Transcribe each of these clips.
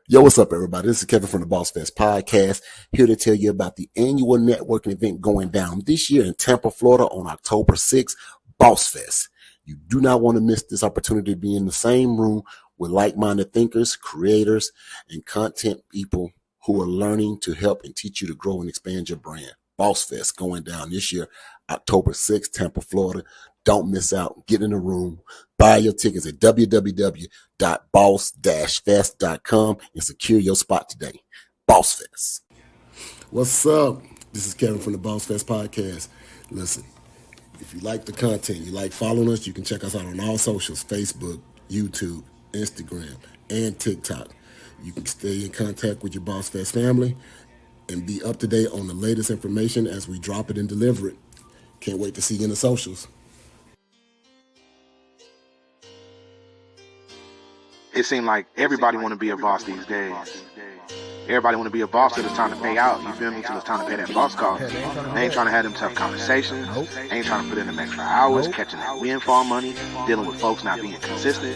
Yo, what's up, everybody? This is Kevin from the Bossfest Podcast, here to tell you about the annual networking event going down this year in Tampa, Florida on October 6th, Bossfest. You do not want to miss this opportunity to be in the same room with like-minded thinkers, creators, and content people who are learning to help and teach you to grow and expand your brand. Bossfest going down this year, October 6th, Tampa, Florida. Don't miss out. Get in the room. Buy your tickets at www.boss-fest.com and secure your spot today. Bossfest. What's up? This is Kevin from the Bossfest Podcast. Listen, if you like the content, you like following us, you can check us out on all socials, Facebook, YouTube, Instagram, and TikTok. You can stay in contact with your Bossfest family and be up to date on the latest information as we drop it and deliver it. Can't wait to see you in the socials. It seems like everybody want to be a boss these days. Everybody want to be a boss till it's time to pay out, you feel me, till it's time to pay that boss cost. They ain't trying to have them tough conversations, they ain't trying to put in them extra hours, catching that windfall money, dealing with folks not being consistent.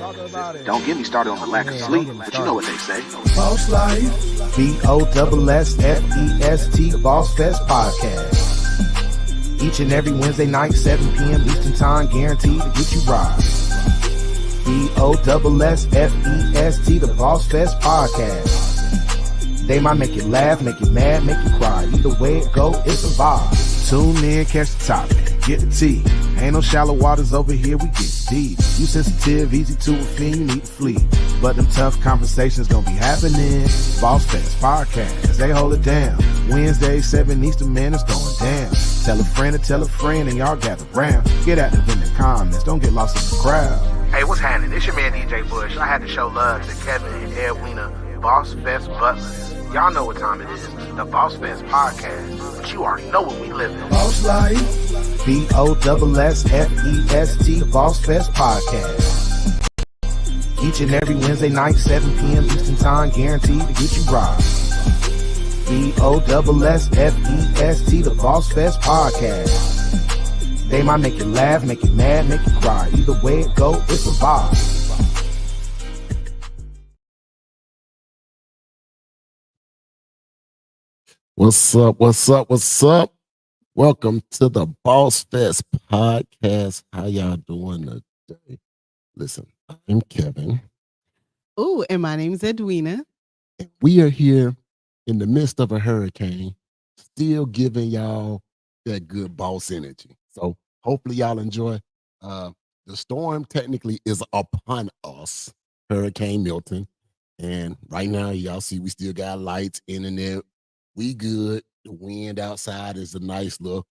Don't get me started on the lack of sleep, but you know what they say. Boss Life. BOSSFEST Bossfest Podcast. Each and every Wednesday night, 7 p.m. Eastern Time, guaranteed to get you right. BOSSFEST, the Bossfest Podcast. They might make you laugh, make you mad, make you cry. Either way it go, it's a vibe. Tune in, catch the topic, get the tea. Ain't no shallow waters over here, we get deep. You sensitive, easy to offend, you need to flee. But them tough conversations gonna be happening. Bossfest Podcast, they hold it down. Wednesday, 7 Eastern, man, it's going down. Tell a friend to tell a friend and y'all gather round. Get active in the comments, don't get lost in the crowd. Hey, what's happening? It's your man DJ Bush. I had to show love to Kevin and Edwina, Bossfest Butlers. Y'all know what time it is, the Bossfest Podcast. But you already know what we live in. Boss Life. BOSSFEST, the Bossfest Podcast. Each and every Wednesday night, 7 p.m. Eastern Time, guaranteed to get you right. BOSSFEST, the Bossfest Podcast. They might make you laugh, make you mad, make you cry. Either way it go, it's a vibe. What's up? What's up? What's up? Welcome to the Bossfest Podcast. How y'all doing today? Listen, I'm Kevin. Oh, and my name's Edwina. And we are here in the midst of a hurricane, still giving y'all that good boss energy. So hopefully y'all enjoy. The storm technically is upon us, Hurricane Milton. And right now, y'all see we still got lights, internet. We good. The wind outside is a nice little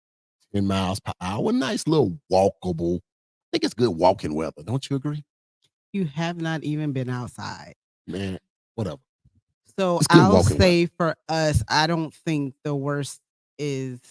10 miles per hour. Nice little walkable. I think it's good walking weather. Don't you agree? You have not even been outside. Man, whatever. So It's good I'll walking say for us, I don't think the worst is,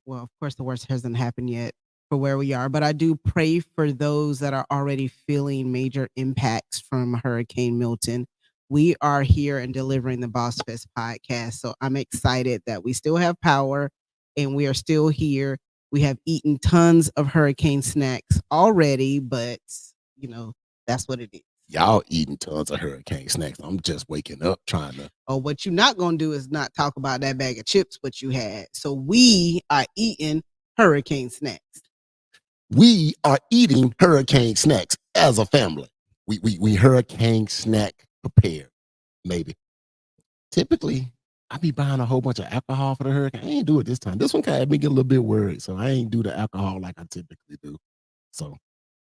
well, of course, the worst hasn't happened yet for where we are, but I do pray for those that are already feeling major impacts from Hurricane Milton. We are here and delivering the Bossfest Podcast. So I'm excited that we still have power and we are still here. We have eaten tons of hurricane snacks already, but that's what it is. Y'all eating tons of hurricane snacks. I'm just waking up trying to. Oh, what you're not going to do is not talk about that bag of chips what you had. So we are eating hurricane snacks. We are eating hurricane snacks as a family. We hurricane snack prepared, maybe. Typically, I be buying a whole bunch of alcohol for the hurricane. I ain't do it this time. This one kind of had me get a little bit worried, so I ain't do the alcohol like I typically do. So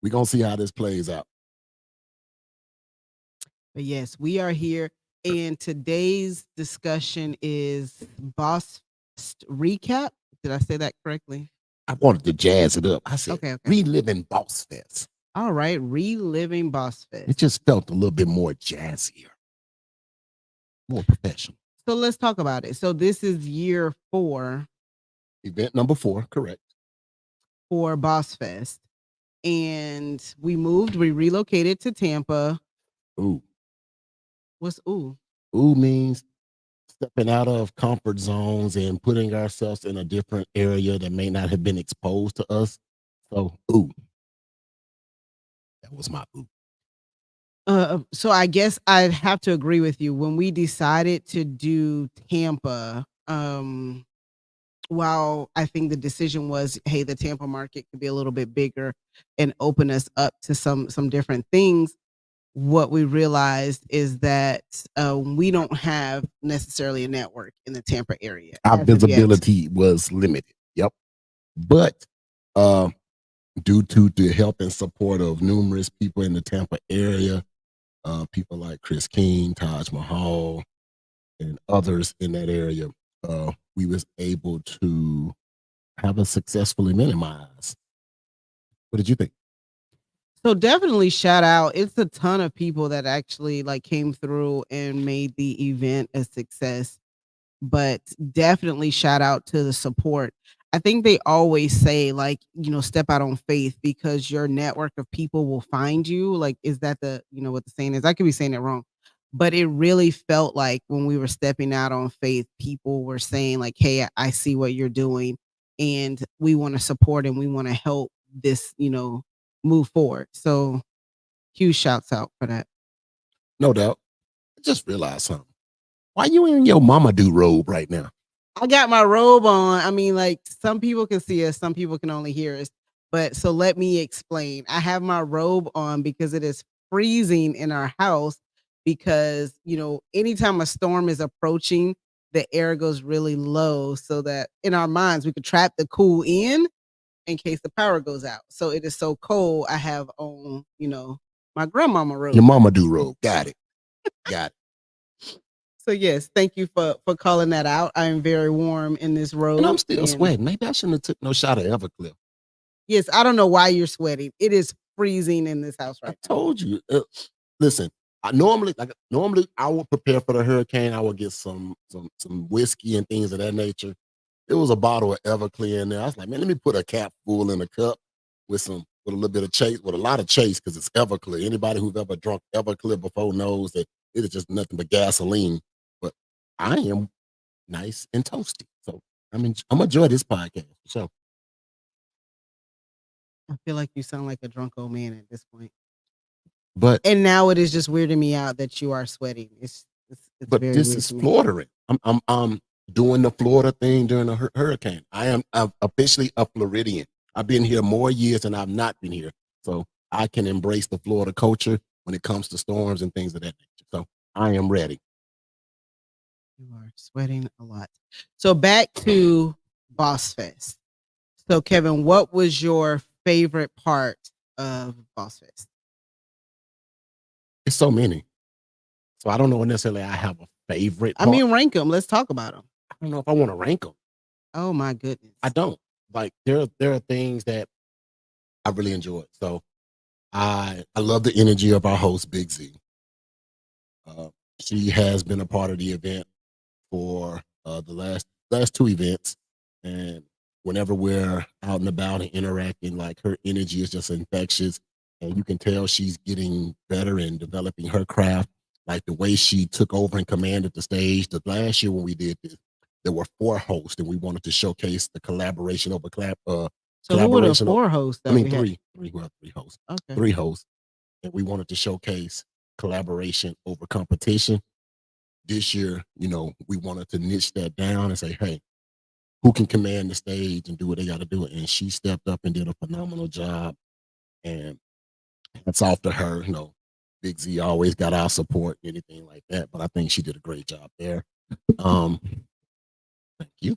we're going to see how this plays out. But yes, we are here. And today's discussion is Boss Recap. Did I say that correctly? I wanted to jazz it up. I said, okay. Reliving Bossfest. All right, reliving Bossfest. It just felt a little bit more jazzier, more professional. So let's talk about it. So this is year 4. Event number 4, correct. For Bossfest. And we relocated to Tampa. Ooh. What's ooh? Ooh means stepping out of comfort zones and putting ourselves in a different area that may not have been exposed to us. So, ooh. That was my ooh. So I guess I'd have to agree with you. When we decided to do Tampa, while I think the decision was, hey, the Tampa market could be a little bit bigger and open us up to some different things. What we realized is that we don't have necessarily a network in the Tampa area Our as of yet. visibility was limited. Yep. But due to the help and support of numerous people in the Tampa area, people like Chris King, Taj Mahal, and others in that area, we was able to have a successful event in my eyes. What did you think? So definitely shout out. It's a ton of people that actually like came through and made the event a success. But definitely shout out to the support. I think they always say like, step out on faith because your network of people will find you. Like, is that what the saying is? I could be saying it wrong. But it really felt like when we were stepping out on faith, people were saying like, hey, I see what you're doing and we want to support and we want to help this, move forward. So huge shouts out for that. No doubt. I just realized something. Why you in your mama do robe right now? I got my robe on. I mean, like some people can see us, some people can only hear us. But so let me explain. I have my robe on because it is freezing in our house because, anytime a storm is approaching, the air goes really low so that in our minds we could trap the cool in case the power goes out. So it is so cold. I have on, my grandmama robe. Your mama do robe. Got it. Got it. So yes, thank you for calling that out. I am very warm in this robe. And I'm still sweating. Maybe I shouldn't have took no shot of Everclear. Yes, I don't know why you're sweating. It is freezing in this house right now. I told you. Listen, normally I would prepare for the hurricane. I would get some whiskey and things of that nature. There was a bottle of Everclear in there. I was like, man, let me put a cap full in a cup with a little bit of chase, with a lot of chase, because it's Everclear. Anybody who's ever drunk Everclear before knows that it is just nothing but gasoline. But I am nice and toasty. So I'm enjoy this podcast. So I feel like you sound like a drunk old man at this point. And now it is just weirding me out that you are sweating. It's but very this weird is to me. Florida. I'm doing the Florida thing during the hurricane. I'm officially a Floridian. I've been here more years than I've not been here. So I can embrace the Florida culture when it comes to storms and things of that nature. So I am ready. You are sweating a lot. So back to Bossfest. So Kevin, what was your favorite part of Bossfest? It's so many. So I don't know necessarily I have a favorite part. I mean, rank them. Let's talk about them. I don't know if I want to rank them. Oh my goodness. I don't. Like there are things that I really enjoyed. So I love the energy of our host, Big Z. She has been a part of the event for the last two events, and whenever we're out and about and interacting, like her energy is just infectious, and you can tell she's getting better and developing her craft. Like the way she took over and commanded the stage. The last year when we did this, there were 4 hosts, and we wanted to showcase the collaboration over So who were the 4 hosts? I mean, three hosts. Okay. 3 hosts, and we wanted to showcase collaboration over competition. This year, we wanted to niche that down and say, hey, who can command the stage and do what they got to do? And she stepped up and did a phenomenal job. And hats off to her. Big Z always got our support, anything like that. But I think she did a great job there. Thank you.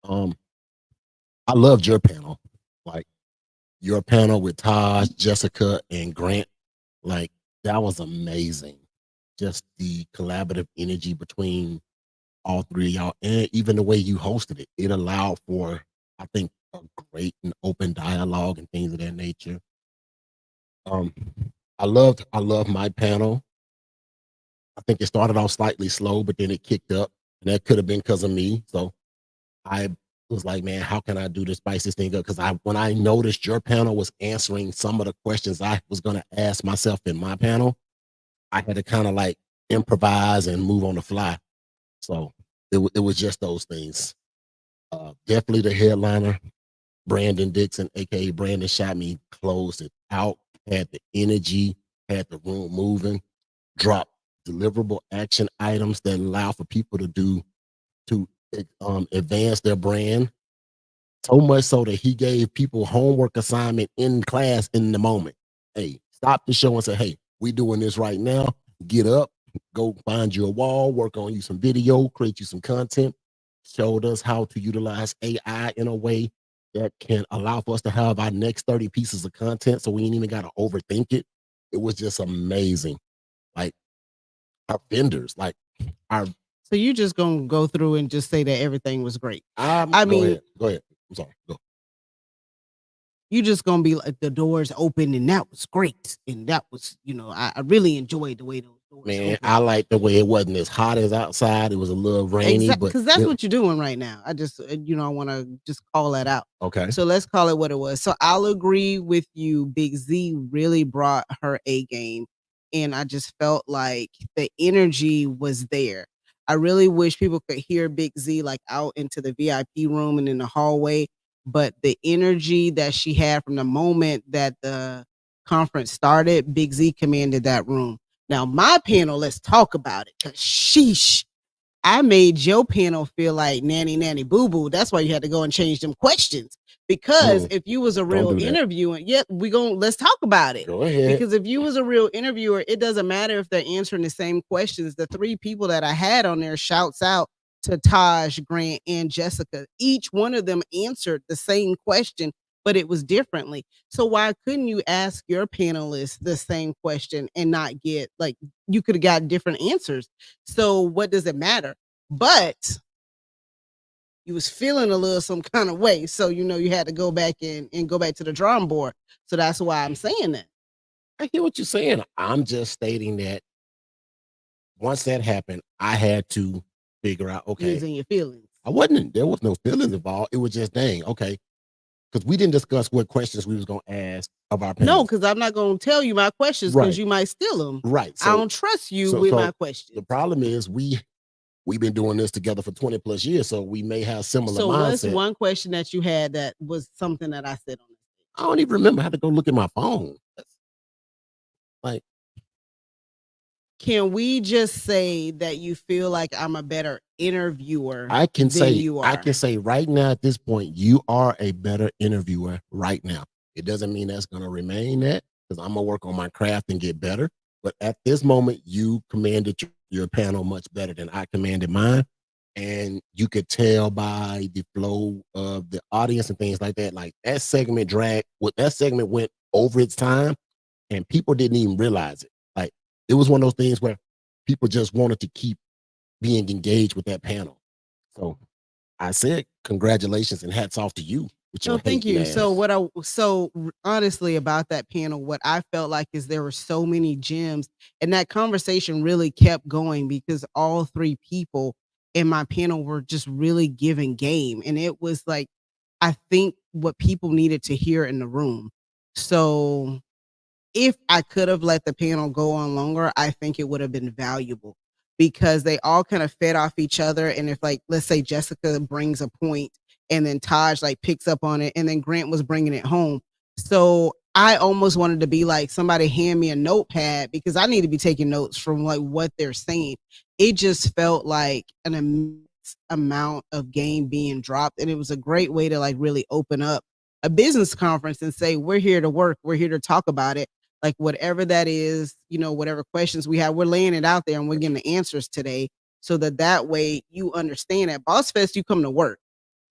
I loved your panel. Like your panel with Taj, Jessica, and Grant. Like that was amazing. Just the collaborative energy between all 3 of y'all, and even the way you hosted it, it allowed for, I think, a great and open dialogue and things of that nature. I loved my panel. I think it started off slightly slow, but then it kicked up, and that could have been because of me. So I was like, man, how can I do to spice this thing up? Because when I noticed your panel was answering some of the questions I was going to ask myself in my panel, I had to kind of like improvise and move on the fly. So it was just those things. Definitely the headliner, Brandon Dixon, aka Brandon Shot Me, closed it out, had the energy, had the room moving, dropped deliverable action items that allow for people to advance their brand. So much so that he gave people homework assignment in class in the moment. Hey, stop the show and say, hey, we doing this right now. Get up, go find you a wall, work on you some video, create you some content. Showed us how to utilize AI in a way that can allow for us to have our next 30 pieces of content so we ain't even got to overthink it. It was just amazing. Like our vendors, like our. So you just gonna go through and just say that everything was great. I mean, go ahead. I'm sorry. Go. You just gonna be like, the doors open and that was great. And that was, I really enjoyed the way those doors opened. I like the way it wasn't as hot as outside. It was a little rainy. Because that's what you're doing right now. I just, I want to just call that out. Okay. So let's call it what it was. So I'll agree with you. Big Z really brought her A game. And I just felt like the energy was there. I really wish people could hear Big Z like out into the VIP room and in the hallway. But the energy that she had from the moment that the conference started, Big Z commanded that room. Now, my panel, let's talk about it. Cause sheesh, I made your panel feel like nanny boo boo. That's why you had to go and change them questions. Because if you was a real interviewer, let's talk about it. Go ahead. Because if you was a real interviewer, it doesn't matter if they're answering the same questions. The three people that I had on there, shouts out to Taj, Grant, and Jessica. Each one of them answered the same question, but it was differently. So why couldn't you ask your panelists the same question and not get, like, you could have got different answers? So what does it matter? But you was feeling a little some kind of way. So, you had to go back and go back to the drawing board. So that's why I'm saying that. I hear what you're saying. I'm just stating that once that happened, I had to figure out, okay. Using your feelings. There was no feelings involved. It was just, dang, okay. Because we didn't discuss what questions we was going to ask of our panelists. No, because I'm not going to tell you my questions because you might steal them. Right. So, I don't trust you with my questions. The problem is we've been doing this together for 20 plus years, so we may have similar mindset. So what's one question that you had that was something that I said on this? I don't even remember. I had to go look at my phone. Like, can we just say that you feel like I'm a better interviewer? I can say you are? I can say right now at this point, you are a better interviewer right now. It doesn't mean that's going to remain that, because I'm gonna work on my craft and get better. But at this moment, you commanded your panel much better than I commanded mine, and you could tell by the flow of the audience and things like that. Like that segment went over its time, and people didn't even realize it. Like it was one of those things where people just wanted to keep being engaged with that panel. So I said, congratulations and hats off to you. No, thank you. So honestly about that panel, what I felt like is there were so many gems, and that conversation really kept going because all three people in my panel were just really giving game. And it was like, I think what people needed to hear in the room. So if I could have let the panel go on longer, I think it would have been valuable because they all kind of fed off each other. And if, like, let's say Jessica brings a point and then Taj like picks up on it and then Grant was bringing it home. So I almost wanted to be like, somebody hand me a notepad because I need to be taking notes from like what they're saying. It just felt like an immense amount of game being dropped. And it was a great way to like really open up a business conference and say, we're here to work. We're here to talk about it. Like whatever that is, whatever questions we have, we're laying it out there and we're getting the answers today so that way you understand at Bossfest, you come to work.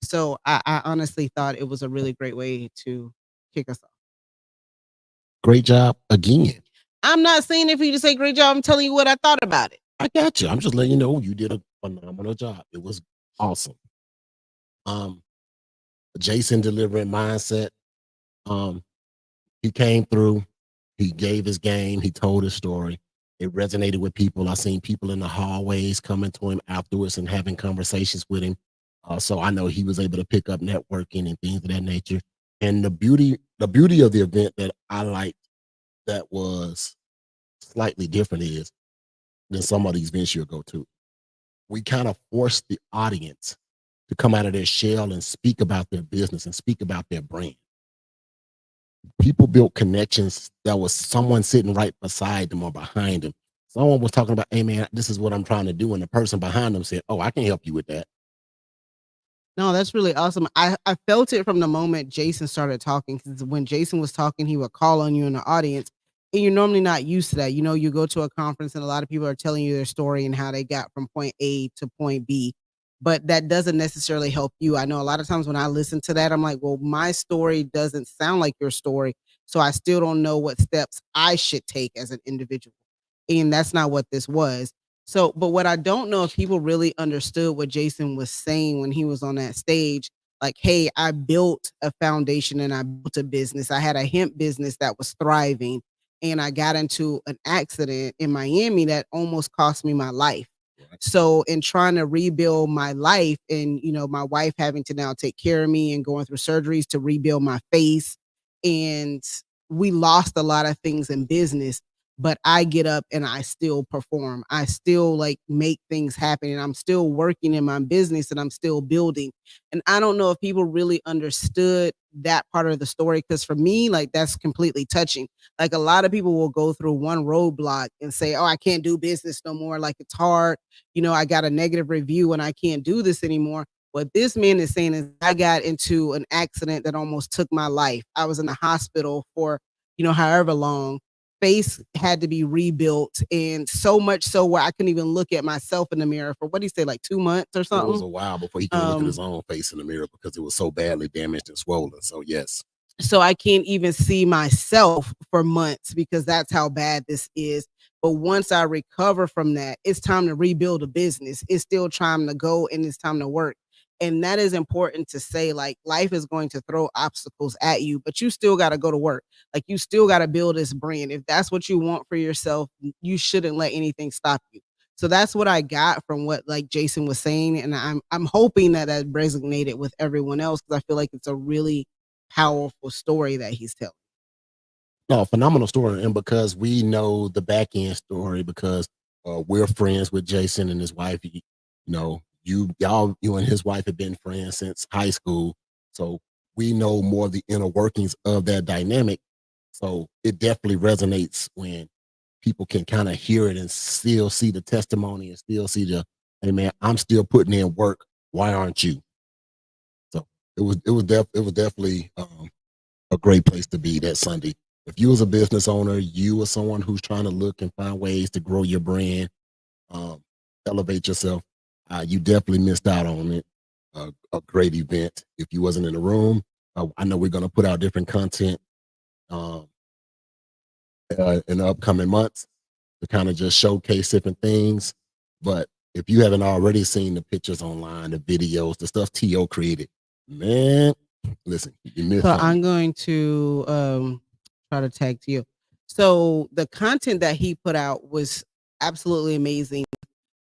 So I honestly thought it was a really great way to kick us off. Great job again. I'm not saying if you just say great job, I'm telling you what I thought about it. I got you. I'm just letting you know you did a phenomenal job. It was awesome. Jason delivering mindset. He came through. He gave his game. He told his story. It resonated with people. I seen people in the hallways coming to him afterwards and having conversations with him. So I know he was able to pick up networking and things of that nature. And the beauty of the event that I liked that was slightly different is than some of these events you'll go to. We kind of forced the audience to come out of their shell and speak about their business and speak about their brand. people built connections that was someone sitting right beside them or behind them. Someone was talking about, hey man, this is what I'm trying to do. And the person behind them said, oh, I can help you with that. No, that's really awesome. I felt it from the moment Jason started talking, because when Jason was talking, he would call on you in the audience, and you're normally not used to that. You know, you go to a conference and a lot of people are telling you their story and how they got from point A to point B, but that doesn't necessarily help you. I know a lot of times when I listen to that, I'm like, well, my story doesn't sound like your story, so I still don't know what steps I should take as an individual. And that's not what this was. So, but what I don't know if people really understood what Jason was saying when he was on that stage, like, hey, I built a foundation and I built a business. I had a hemp business that was thriving, and I got into an accident in Miami that almost cost me my life. So, in trying to rebuild my life, and my wife having to now take care of me and going through surgeries to rebuild my face, and we lost a lot of things in business, but I get up and I still perform. I still like make things happen, and I'm still working in my business and I'm still building. And I don't know if people really understood that part of the story, because for me, like, that's completely touching. Like, a lot of people will go through one roadblock and say, "Oh, I can't do business no more. Like, it's hard. I got a negative review and I can't do this anymore." What this man is saying is, I got into an accident that almost took my life. I was in the hospital for, however long. Face had to be rebuilt, and so much so where I couldn't even look at myself in the mirror for, what do you say, like 2 months or It was a something. while before he could look at his own face in the mirror because it was so badly damaged and swollen. So yes. So I can't even see myself for months because that's how bad this is. But once I recover from that, it's time to rebuild a business. It's still time to go and it's time to work. And that is important to say. Like, life is going to throw obstacles at you, but you still got to go to work. Like, you still got to build this brand. If that's what you want for yourself, you shouldn't let anything stop you. So that's what I got from what, like, Jason was saying, and I'm hoping that that resonated with everyone else, because I feel like it's a really powerful story that he's telling. No, phenomenal story. And because we know the back end story, because we're friends with Jason and his wife, you and his wife have been friends since high school. So we know more of the inner workings of that dynamic. So it definitely resonates when people can kind of hear it and still see the testimony and still see hey man, I'm still putting in work. Why aren't you? So it was definitely a great place to be that Sunday. If you was a business owner, you were someone who's trying to look and find ways to grow your brand, elevate yourself, you definitely missed out on it. A great event. If you wasn't in the room, I know we're going to put out different content um, in the upcoming months to kind of just showcase different things. But if you haven't already seen the pictures online, the videos, the stuff T.O. created, man, listen, you missed So something. I'm going to try to tag to you. So the content that he put out was absolutely amazing.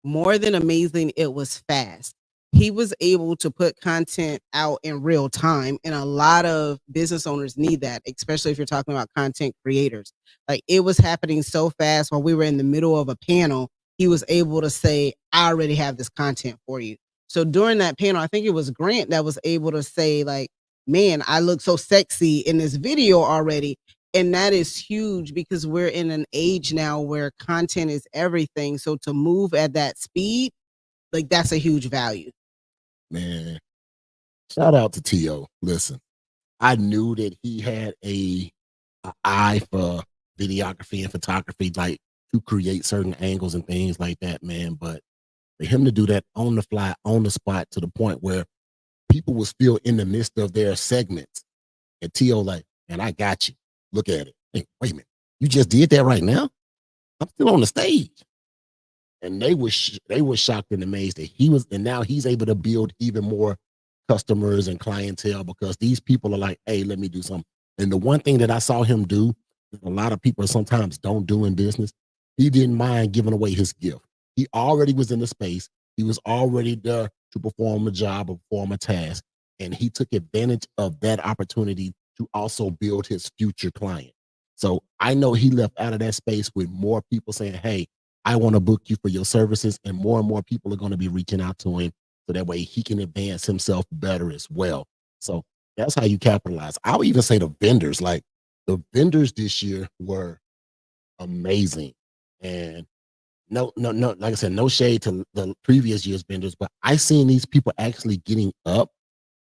More than amazing, it was fast. He was able to put content out in real time, and a lot of business owners need that, especially if you're talking about content creators. Like, it was happening so fast while we were in the middle of a panel. He was able to say, I already have this content for you. So during that panel, I think it was Grant that was able to say, like, man, I look so sexy in this video already. And that is huge, because we're in an age now where content is everything. So to move at that speed, like, that's a huge value. Man, shout out to T.O. Listen, I knew that he had a eye for videography and photography, like to create certain angles and things like that, man. But for him to do that on the fly, on the spot, to the point where people were still in the midst of their segments, and T.O. like, man, I got you. Look at it. Hey, wait a minute. You just did that right now? I'm still on the stage. And they were shocked and amazed that he was, and now he's able to build even more customers and clientele, because these people are like, hey, let me do something. And the one thing that I saw him do that a lot of people sometimes don't do in business, he didn't mind giving away his gift. He already was in the space. He was already there to perform a job or perform a task. And he took advantage of that opportunity to also build his future client. So I know he left out of that space with more people saying, hey, I want to book you for your services, and more people are going to be reaching out to him, so that way he can advance himself better as well. So that's how you capitalize. I'll even say the vendors, like, the vendors this year were amazing. And no, like I said, no shade to the previous year's vendors, but I seen these people actually getting up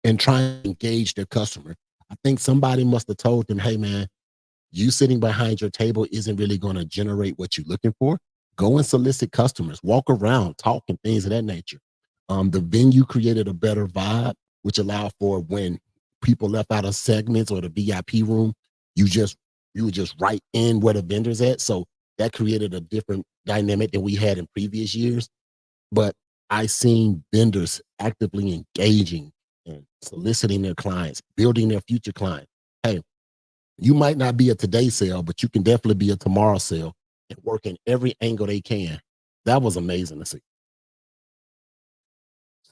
and trying to engage their customer. I think somebody must have told them, hey man, you sitting behind your table isn't really going to generate what you're looking for. Go and solicit customers, walk around, talk, and things of that nature. The venue created a better vibe, which allowed for when people left out of segments or the VIP room, you were just right in where the vendors at. So that created a different dynamic than we had in previous years. But I seen vendors actively engaging and soliciting their clients, building their future clients. Hey, you might not be a today sale, but you can definitely be a tomorrow sale and work in every angle they can. That was amazing to see.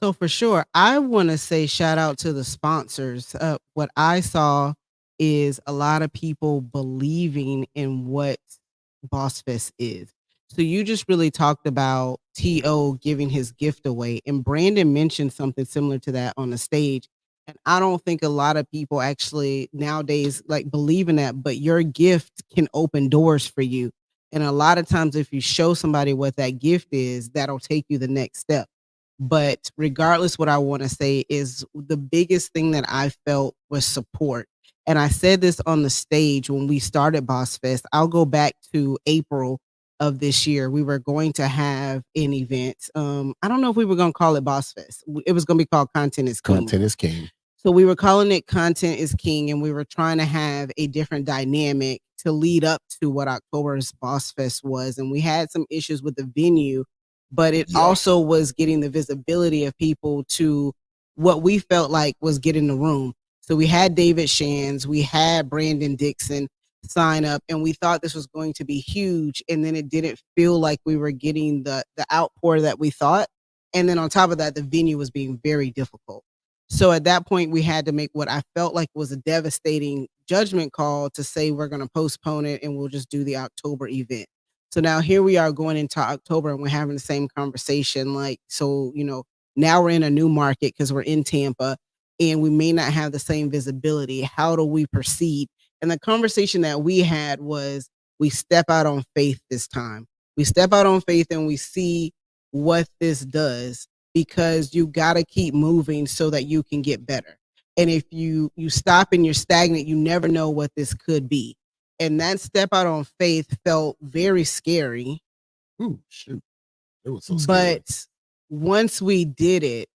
So for sure, I want to say shout out to the sponsors. What I saw is a lot of people believing in what Bossfest is. So you just really talked about T.O. giving his gift away, and Brandon mentioned something similar to that on the stage. And I don't think a lot of people actually nowadays like believe in that, but your gift can open doors for you. And a lot of times, if you show somebody what that gift is, that'll take you the next step. But regardless, what I want to say is the biggest thing that I felt was support. And I said this on the stage when we started Boss Fest. I'll go back to April of this year. We were going to have an event. I don't know if we were going to call it Boss Fest. It was going to be called Content is King. Content is King. So we were calling it Content is King, and we were trying to have a different dynamic to lead up to what October's Boss Fest was. And we had some issues with the venue, but it also was getting the visibility of people to what we felt like was getting the room. So we had David Shands, we had Brandon Dixon sign up, and we thought this was going to be huge. And then it didn't feel like we were getting the outpour that we thought. And then on top of that, the venue was being very difficult. So at that point, we had to make what I felt like was a devastating judgment call to say we're going to postpone it and we'll just do the October event. So now here we are going into October and we're having the same conversation. Like, so, now we're in a new market because we're in Tampa and we may not have the same visibility. How do we proceed? And the conversation that we had was we step out on faith this time. We step out on faith and we see what this does, because you got to keep moving so that you can get better. And if you stop and you're stagnant, you never know what this could be. And that step out on faith felt very scary. Ooh, shoot. It was so scary. But once we did it,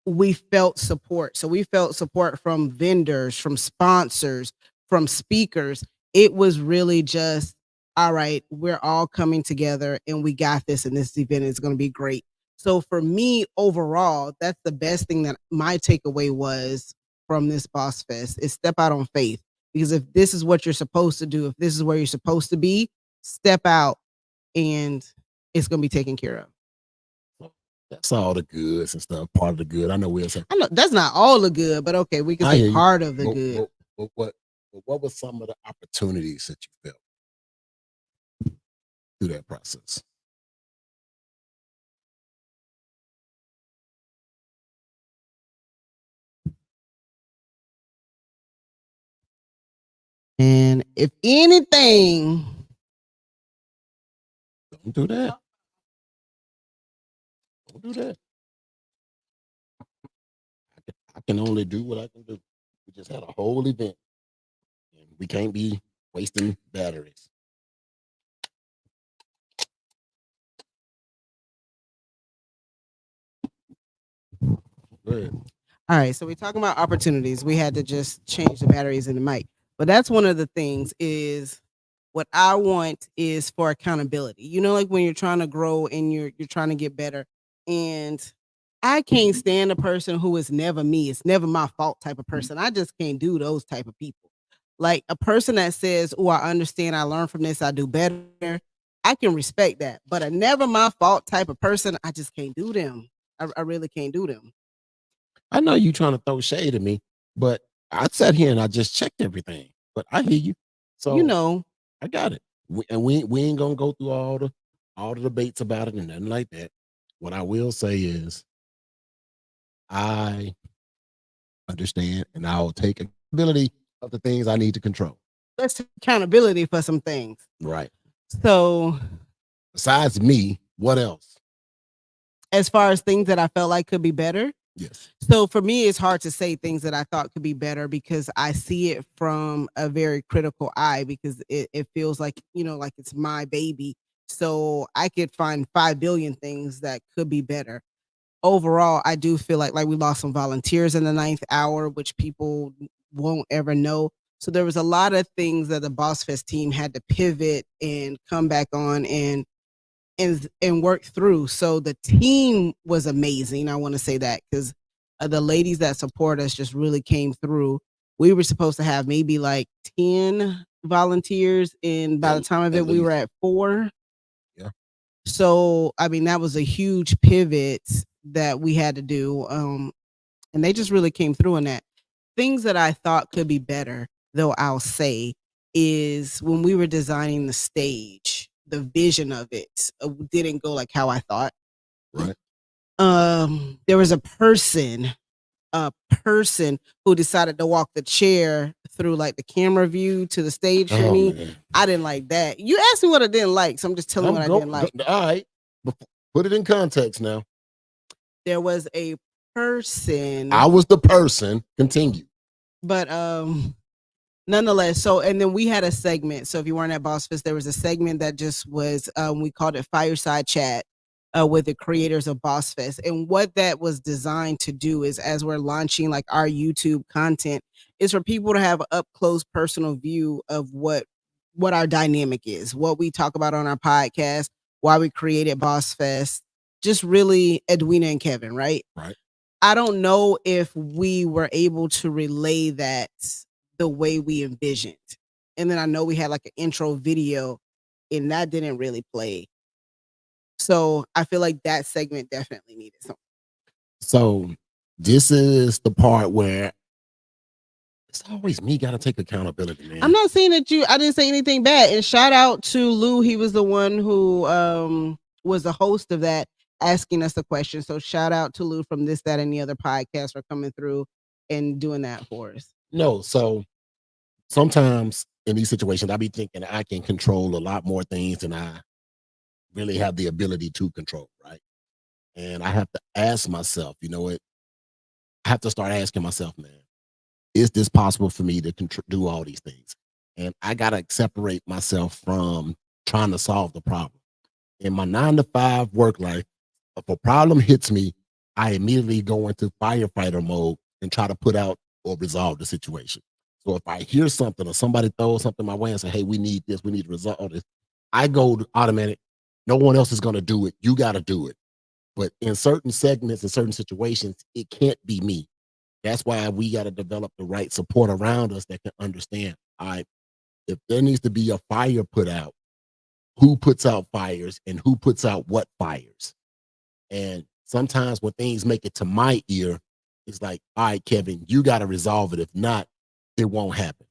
we felt support. So we felt support from vendors, from sponsors, from speakers. It was really just, all right, we're all coming together and we got this, and this event is going to be great. So for me, overall, that's the best thing that my takeaway was from this Boss Fest is step out on faith. Because if this is what you're supposed to do, if this is where you're supposed to be, step out and it's going to be taken care of. That's all the goods and stuff, part of the good. I know we'll say. I know that's not all the good, but okay, we can say part of the good. What were some of the opportunities that you felt through that process? And if anything, don't do that. Don't do that. I can only do what I can do. We just had a whole event, and we can't be wasting batteries. Good. All right, so we're talking about opportunities. We had to just change the batteries in the mic. But that's one of the things is what I want is for accountability. Like when you're trying to grow and you're trying to get better. And I can't stand a person who is never me. It's never my fault type of person. I just can't do those type of people. Like a person that says, oh, I understand, I learned from this, I do better. I can respect that. But a never my fault type of person, I just can't do them. I really can't do them. I know you trying to throw shade at me, but I sat here and I just checked everything. But I hear you. So I got it. We ain't gonna go through all the debates about it and nothing like that. What I will say is I understand and I'll take accountability of the things I need to control. let's take accountability for some things. Right. So besides me, what else? As far as things that I felt like could be better. Yes. So for me, it's hard to say things that I thought could be better because I see it from a very critical eye because it feels like, like it's my baby. So I could find 5 billion things that could be better. Overall, I do feel like we lost some volunteers in the 9th hour, which people won't ever know. So there was a lot of things that the Bossfest team had to pivot and come back on and work through. So the team was amazing. I want to say that because the ladies that support us just really came through. We were supposed to have maybe like 10 volunteers, and by the time of it, we were at 4. Yeah. So, I mean, that was a huge pivot that we had to do. And they just really came through in that. Things that I thought could be better, though, I'll say, is when we were designing the stage, the vision of it didn't go like how I thought. Right. There was a person who decided to walk the chair through like the camera view to the stage for me. Man. I didn't like that. You asked me what I didn't like, so I'm just telling you what I didn't like. All right. Put it in context now. There was a person. I was the person. Continue. But nonetheless, so and then we had a segment. So if you weren't at Bossfest, there was a segment that just was we called it Fireside Chat with the creators of Bossfest. And what that was designed to do is, as we're launching like our YouTube content, is for people to have an up close personal view of what our dynamic is, what we talk about on our podcast, why we created Bossfest, just really Edwina and Kevin, right? Right. I don't know if we were able to relay that the way we envisioned. And then I know we had like an intro video and that didn't really play. So I feel like that segment definitely needed something. So this is the part where it's always me got to take accountability, man. I'm not saying that I didn't say anything bad. And shout out to Lou. He was the one who was the host of that, asking us the question. So shout out to Lou from This, That, and the Other podcast for coming through and doing that for us. No, so sometimes in these situations, I be thinking I can control a lot more things than I really have the ability to control, right? And I have to ask myself, you know what? I have to start asking myself, man, is this possible for me to do all these things? And I got to separate myself from trying to solve the problem. In my 9-to-5 work life, if a problem hits me, I immediately go into firefighter mode and try to put out or resolve the situation. So if I hear something or somebody throws something my way and say, hey, we need this, we need to resolve this, I go to automatic. No one else is going to do it. You got to do it. But in certain segments, in certain situations, it can't be me. That's why we got to develop the right support around us that can understand, all right, if there needs to be a fire put out, who puts out fires and who puts out what fires? And sometimes when things make it to my ear, it's like, all right, Kevin, you got to resolve it. If not, it won't happen.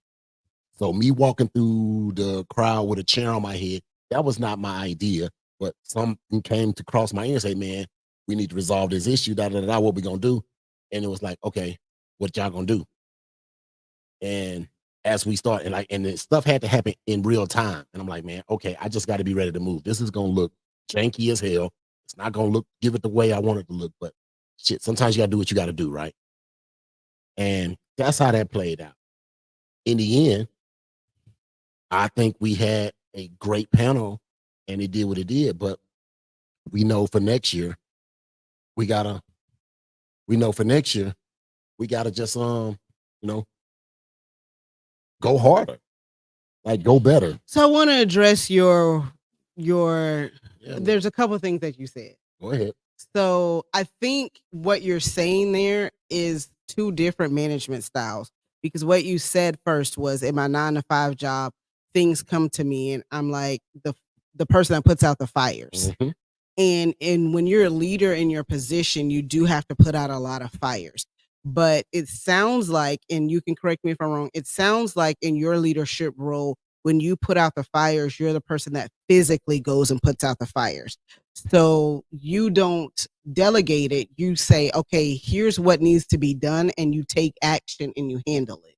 So me walking through the crowd with a chair on my head, that was not my idea. But something came to cross my ear and say, man, we need to resolve this issue, what we going to do? And it was like, okay, what y'all going to do? And as we start, and the stuff had to happen in real time. And I'm like, man, okay, I just got to be ready to move. This is going to look janky as hell. It's not going to give it the way I want it to look, but shit, sometimes you got to do what you got to do, right? And that's how that played out. In the end, I think we had a great panel and it did what it did, but we know for next year, we gotta just, go harder, like go better. So I want to address there's a couple of things that you said. Go ahead. So I think what you're saying there is 2 different management styles, because what you said first was, in my 9-to-5 job, things come to me and I'm like the person that puts out the fires. Mm-hmm. And when you're a leader in your position, you do have to put out a lot of fires. But it sounds like, and you can correct me if I'm wrong, it sounds like in your leadership role, when you put out the fires, you're the person that physically goes and puts out the fires. So you don't delegate it. You say, okay, here's what needs to be done, and you take action and you handle it.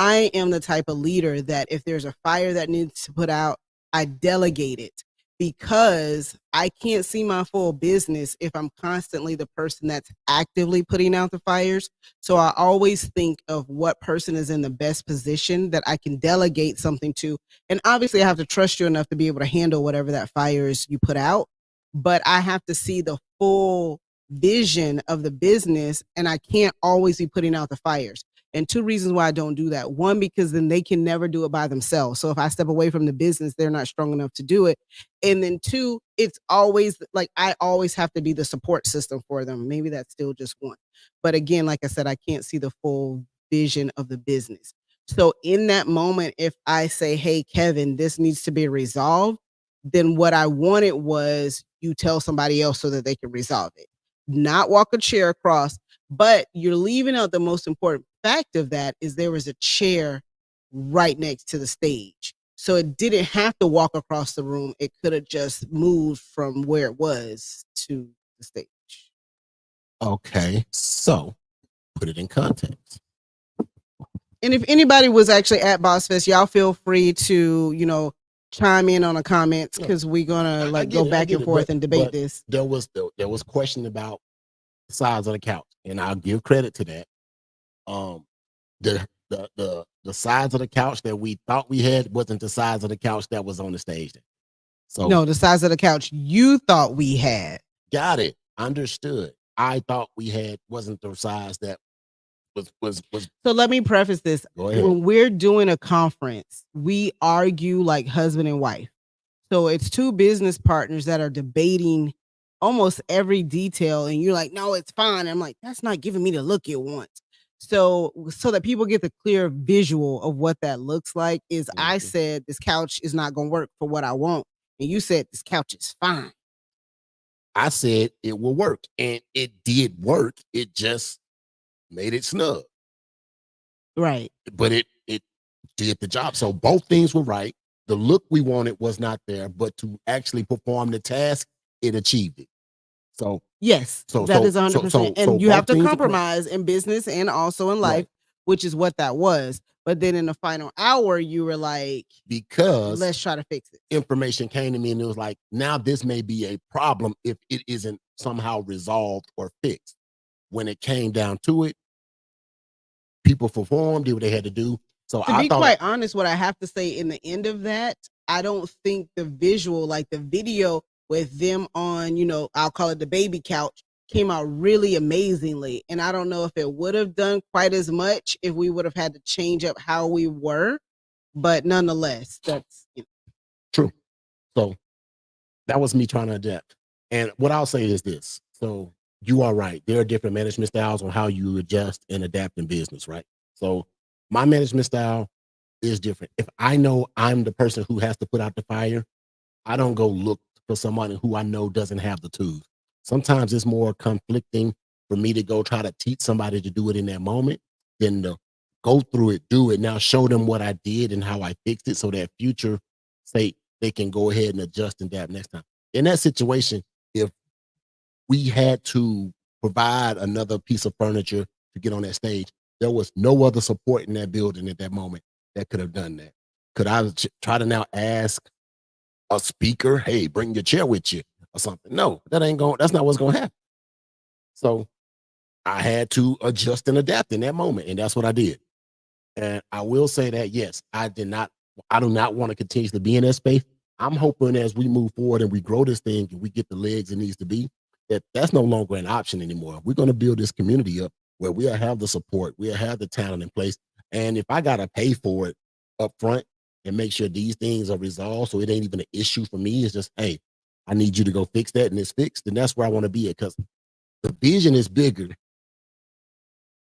I am the type of leader that if there's a fire that needs to put out, I delegate it, because I can't see my full business if I'm constantly the person that's actively putting out the fires. So I always think of what person is in the best position that I can delegate something to. And obviously I have to trust you enough to be able to handle whatever that fire is you put out, but I have to see the full vision of the business, and I can't always be putting out the fires. And two reasons why I don't do that. One, because then they can never do it by themselves. So if I step away from the business, they're not strong enough to do it. And then two, it's always like I always have to be the support system for them. Maybe that's still just one. But again, like I said, I can't see the full vision of the business. So in that moment, if I say, hey, Kevin, this needs to be resolved, then what I wanted was you tell somebody else so that they can resolve it. Not walk a chair across, but you're leaving out the most important fact of that is there was a chair right next to the stage. So it didn't have to walk across the room. It could have just moved from where it was to the stage. Okay, so put it in context. And if anybody was actually at Bossfest, y'all feel free to, chime in on the comments, because we're gonna go back and forth and debate this. There was question about the size of the couch, and I'll give credit to that. The size of the couch that we thought we had wasn't the size of the couch that was on the stage. So no, the size of the couch you thought we had. Got it. Understood. I thought we had wasn't the size that was. So let me preface this. When we're doing a conference, we argue like husband and wife. So it's two business partners that are debating almost every detail, and you're like, no, it's fine. I'm like, that's not giving me the look you want. So that people get the clear visual of what that looks like is I said this couch is not going to work for what I want, and you said this couch is fine. I said it will work, and it did work. It just made it snug. Right. But it did the job. So both things were right. The look we wanted was not there, but to actually perform the task, it achieved it. So yes, that is 100%. And you have to compromise in business and also in life, right, which is what that was. But then in the final hour, you were like, because let's try to fix it. Information came to me and it was like, now this may be a problem if it isn't somehow resolved or fixed. When it came down to it, people performed, did what they had to do. So to be quite honest, what I have to say in the end of that, I don't think the visual, like the video with them on, I'll call it the baby couch, came out really amazingly. And I don't know if it would have done quite as much if we would have had to change up how we were. But nonetheless, that's true. So that was me trying to adapt. And what I'll say is this. So you are right. There are different management styles on how you adjust and adapt in business, right? So my management style is different. If I know I'm the person who has to put out the fire, I don't go look for someone who I know doesn't have the tools. Sometimes it's more conflicting for me to go try to teach somebody to do it in that moment than to go through it, do it, now show them what I did and how I fixed it so that future sake they can go ahead and adjust and adapt next time. In that situation, if we had to provide another piece of furniture to get on that stage, there was no other support in that building at that moment that could have done that. Could I try to now ask a speaker, hey, bring your chair with you or something? No, that's not what's going to happen. So I had to adjust and adapt in that moment. And that's what I did. And I will say that, yes, I do not want to continue to be in that space. I'm hoping as we move forward and we grow this thing and we get the legs it needs to be, that's no longer an option anymore. We're going to build this community up where we'll have the support, we'll have the talent in place. And if I got to pay for it up front and make sure these things are resolved so it ain't even an issue for me, it's just, hey, I need you to go fix that and it's fixed, then that's where I want to be at, because the vision is bigger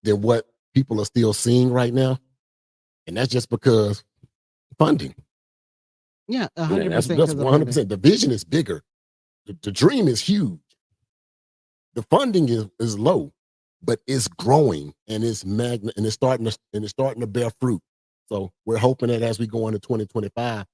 than what people are still seeing right now. And that's just because funding. Yeah, 100%. That's 100%. The vision is bigger. The dream is huge. The funding is low, but it's growing and it's starting to bear fruit. So we're hoping that as we go into 2025,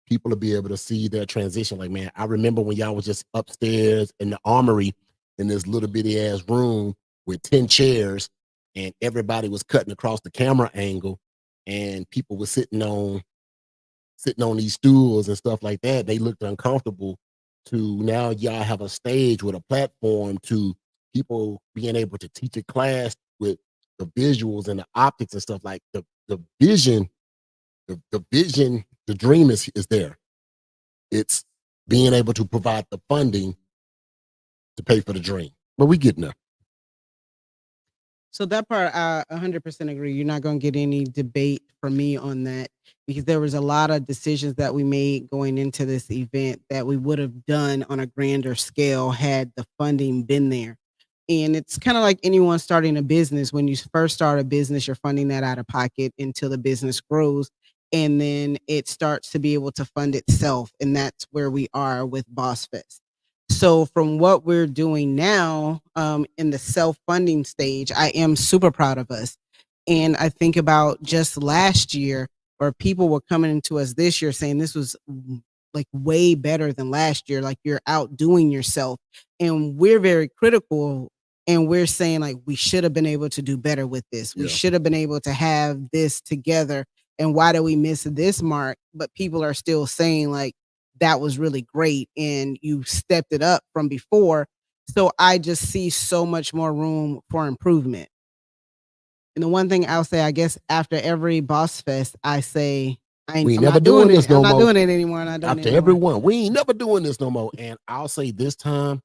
people will be able to see their transition. Like, man, I remember when y'all was just upstairs in the armory in this little bitty ass room with 10 chairs and everybody was cutting across the camera angle. and people were sitting on these stools and stuff like that. They looked uncomfortable. To now, y'all have a stage with a platform to people being able to teach a class with the visuals and the optics and stuff. Like the vision, the vision, the dream is there. It's being able to provide the funding to pay for the dream. But we getting there. So that part, I 100% agree. You're not going to get any debate from me on that, because there was a lot of decisions that we made going into this event that we would have done on a grander scale had the funding been there. And it's kind of like anyone starting a business. When you first start a business, you're funding that out of pocket until the business grows. And then it starts to be able to fund itself. And that's where we are with Boss Fest. So from what we're doing now, in the self-funding stage, I am super proud of us. And I think about just last year, where people were coming into us this year saying this was like way better than last year, like you're outdoing yourself. And we're very critical, and we're saying like we should have been able to do better with this. We Yeah. should have been able to have this together. And why did we miss this mark? But people are still saying like that was really great and you stepped it up from before. So I just see so much more room for improvement. And the one thing I'll say, I guess after every Boss Fest, I say, I'm We ain't never not doing doing this it. no I'm not more. doing it anymore. I'm not doing it After anymore. everyone, we ain't never doing this no more. And I'll say this time,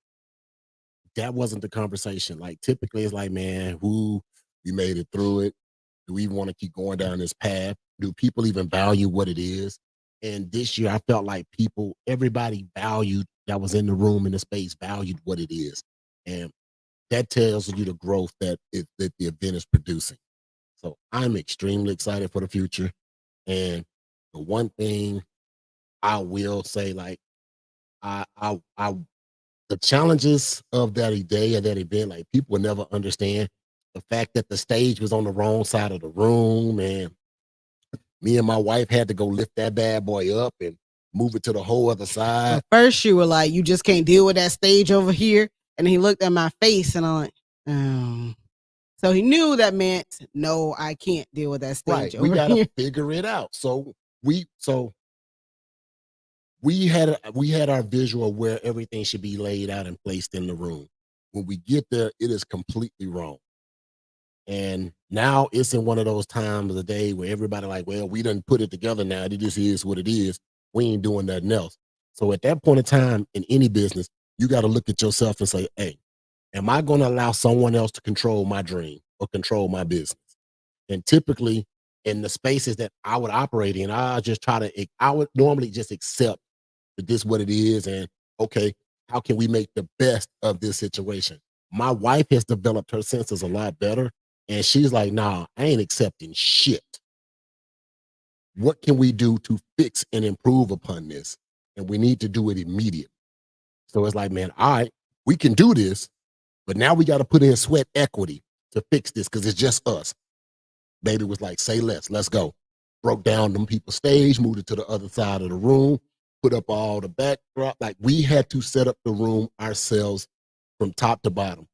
that wasn't the conversation. Like typically it's like, man, we made it through it. Do we want to keep going down this path? Do people even value what it is? And this year I felt like everybody valued that was in the room, in the space, valued what it is. And that tells you the growth that the event is producing. So I'm extremely excited for the future. And the one thing I will say, like, I the challenges of that day of that event, like people will never understand the fact that the stage was on the wrong side of the room, and me and my wife had to go lift that bad boy up and move it to the whole other side. At first you were like, you just can't deal with that stage over here. And he looked at my face and I'm like, oh. So he knew that meant, no, I can't deal with that stage Right. We over gotta here. figure it out. So we had our visual where everything should be laid out and placed in the room. When we get there, it is completely wrong. And now it's in one of those times of the day where everybody like, well, we done put it together now. It just is what it is. We ain't doing nothing else. So at that point in time in any business, you got to look at yourself and say, hey, am I going to allow someone else to control my dream or control my business? And typically in the spaces that I would operate in, I would normally just accept that this is what it is. And okay, how can we make the best of this situation? My wife has developed her senses a lot better. And she's like, nah, I ain't accepting shit. What can we do to fix and improve upon this? And we need to do it immediately. So it's like, man, all right, we can do this, but now we got to put in sweat equity to fix this because it's just us. Baby was like, say less, let's go. Broke down them people's stage, moved it to the other side of the room, put up all the backdrop. Like we had to set up the room ourselves from top to bottom.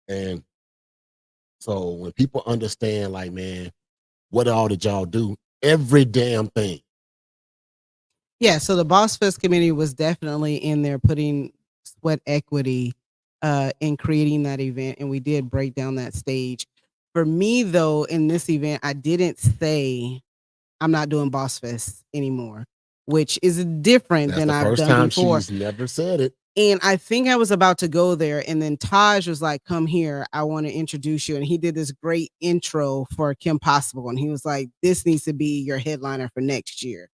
And so when people understand, like, man, what all did y'all do? Every damn thing. Yeah, so the Boss Fest community was definitely in there putting sweat equity in creating that event, and we did break down that stage. For me, though, in this event, I didn't say I'm not doing Boss Fest anymore, which is different That's than the I've first done time before. she's never said it. And I think I was about to go there, and then Taj was like, come here, I want to introduce you. And he did this great intro for Kim Possible. And he was like, this needs to be your headliner for next year.